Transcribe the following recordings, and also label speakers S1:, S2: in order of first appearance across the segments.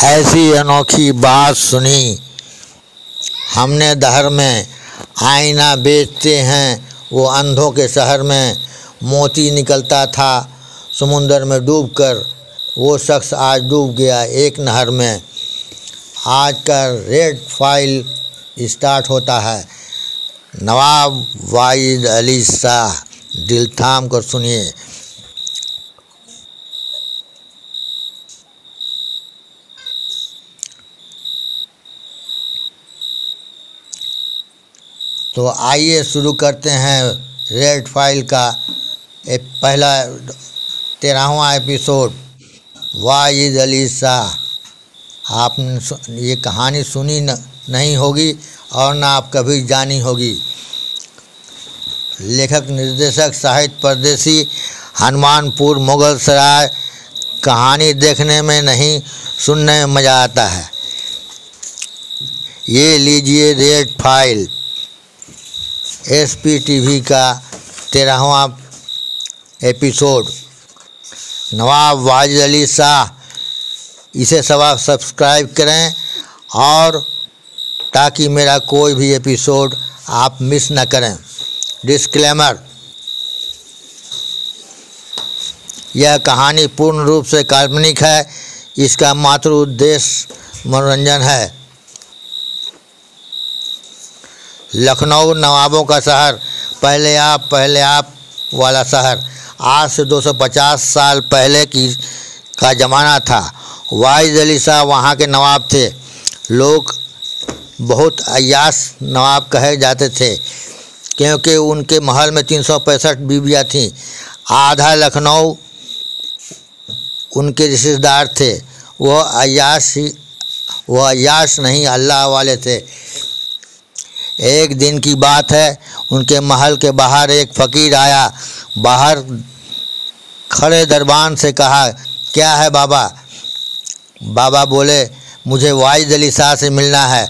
S1: ऐसी अनोखी बात सुनी हमने दहर में, आईना बेचते हैं वो अंधों के शहर में। मोती निकलता था समुंदर में डूबकर, वो शख्स आज डूब गया एक नहर में। आज का रेड फाइल स्टार्ट होता है। नवाब वाहिद अली शाह, दिल थाम कर सुनिए। तो आइए शुरू करते हैं रेड फाइल का पहला 13वां एपिसोड। वाहिद अली शाह। आपने ये कहानी सुनी नहीं होगी और ना आप कभी जानी होगी। लेखक निर्देशक साहित्य परदेसी, हनुमानपुर मुगल सराय। कहानी देखने में नहीं, सुनने में मज़ा आता है। ये लीजिए रेड फाइल, SPTV का 13वां एपिसोड। नवाब वाहिद अली शाह। इसे सब्सक्राइब करें और ताकि मेरा कोई भी एपिसोड आप मिस न करें। डिस्क्लेमर: यह कहानी पूर्ण रूप से काल्पनिक है। इसका मात्र उद्देश्य मनोरंजन है। लखनऊ नवाबों का शहर, पहले आप वाला शहर। आज से 250 साल पहले का ज़माना था। वाहिद अली शाह वहाँ के नवाब थे। लोग बहुत अय्याश नवाब कहे जाते थे क्योंकि उनके महल में 365 बीवियाँ थीं। आधा लखनऊ उनके रिश्तेदार थे। वह अय्याश नहीं, अल्लाह वाले थे। एक दिन की बात है, उनके महल के बाहर एक फ़कीर आया। बाहर खड़े दरबान से कहा, क्या है बाबा? बाबा बोले, मुझे वाहिद अली शाह से मिलना है,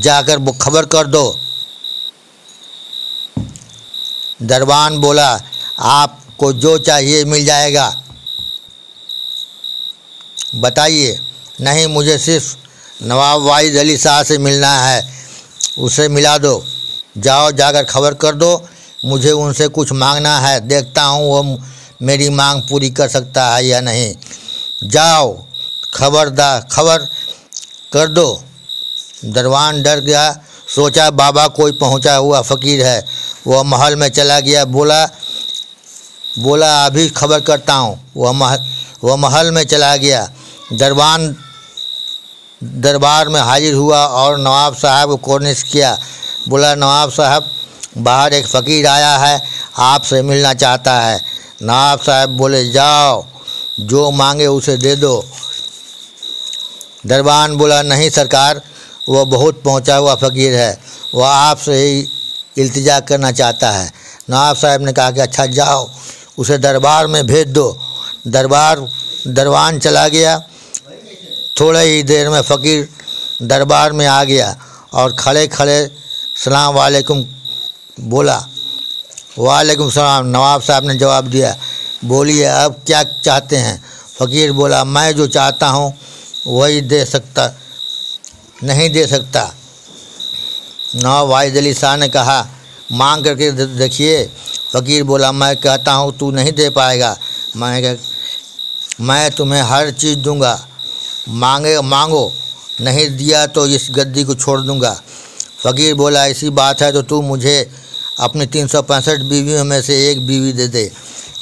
S1: जाकर वो खबर कर दो। दरबान बोला, आपको जो चाहिए मिल जाएगा, बताइए। नहीं, मुझे सिर्फ नवाब वाहिद अली शाह से मिलना है, उसे मिला दो। जाओ, जाकर खबर कर दो, मुझे उनसे कुछ मांगना है, देखता हूँ वो मेरी मांग पूरी कर सकता है या नहीं। जाओ, खबर कर दो। दरबान डर गया, सोचा बाबा कोई पहुँचा हुआ फ़कीर है। वह महल में चला गया। बोला अभी खबर करता हूँ। वह महल में चला गया। दरबार में हाजिर हुआ और नवाब साहब को कोर्निश किया। बोला, नवाब साहब, बाहर एक फ़कीर आया है, आपसे मिलना चाहता है। नवाब साहब बोले, जाओ, जो मांगे उसे दे दो। दरबान बोला, नहीं सरकार, वह बहुत पहुंचा हुआ फ़कीर है, वह आपसे ही इल्तिजा करना चाहता है। नवाब साहब ने कहा कि अच्छा, जाओ, उसे दरबार में भेज दो। दरबान चला गया। थोड़े ही देर में फ़कीर दरबार में आ गया और खड़े खड़े सलाम वालेकुम बोला। वालेकुम सलाम, नवाब साहब ने जवाब दिया। बोलिए, अब क्या चाहते हैं? फ़कीर बोला, मैं जो चाहता हूँ वही नहीं दे सकता। नवाब वाहिद अली शाह ने कहा, मांग करके देखिए। फ़कीर बोला, मैं कहता हूँ तू नहीं दे पाएगा। मैं तुम्हें हर चीज़ दूंगा, मांगो, नहीं दिया तो इस गद्दी को छोड़ दूंगा। फ़कीर बोला, ऐसी बात है तो तू मुझे अपनी 365 बीवियों में से एक बीवी दे दे।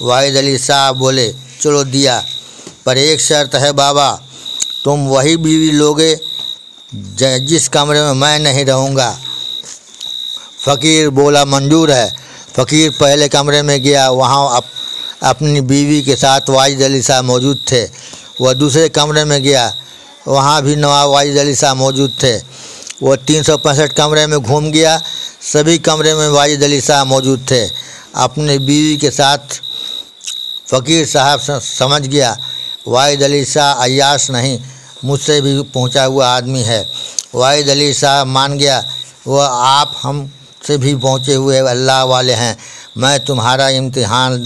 S1: वाहिद अली शाह बोले, चलो दिया, पर एक शर्त है बाबा, तुम वही बीवी लोगे जिस कमरे में मैं नहीं रहूँगा। फ़कीर बोला, मंजूर है। फ़कीर पहले कमरे में गया। वहाँ अपनी बीवी के साथ वाहिद अली शाह मौजूद थे। वह दूसरे कमरे में गया, वहाँ भी नवाब वाहिद अली शाह मौजूद थे। वह 365 कमरे में घूम गया, सभी कमरे में वाहिद अली शाह मौजूद थे। अपनी बीवी के साथ फ़कीर साहब समझ गया, वाहिद अली शाह अय्याश नहीं, मुझसे भी पहुँचा हुआ आदमी है। वाहिद अली शाह मान गया, वह आप हमसे भी पहुँचे हुए अल्लाह वाले हैं। मैं तुम्हारा इम्तिहान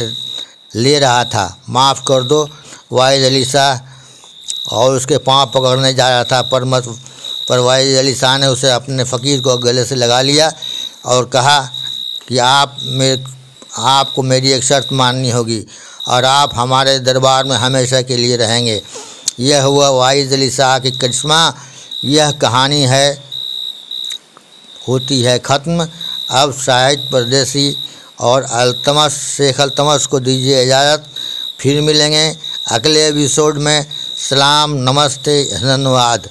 S1: ले रहा था, माफ़ कर दो। वाहिद अली शाह और उसके पाँव पकड़ने जा रहा था, पर वाइज अली शाह ने उसे अपने फ़कीर को गले से लगा लिया और कहा कि आपको मेरी एक शर्त माननी होगी और आप हमारे दरबार में हमेशा के लिए रहेंगे। यह हुआ वाइज अली शाह की करिश्मा। यह कहानी होती है ख़त्म। अब शाहिद परदेसी और शेख अल्तमश को दीजिए इजाज़त। फिर मिलेंगे अगले एपिसोड में। सलाम, नमस्ते, धन्यवाद।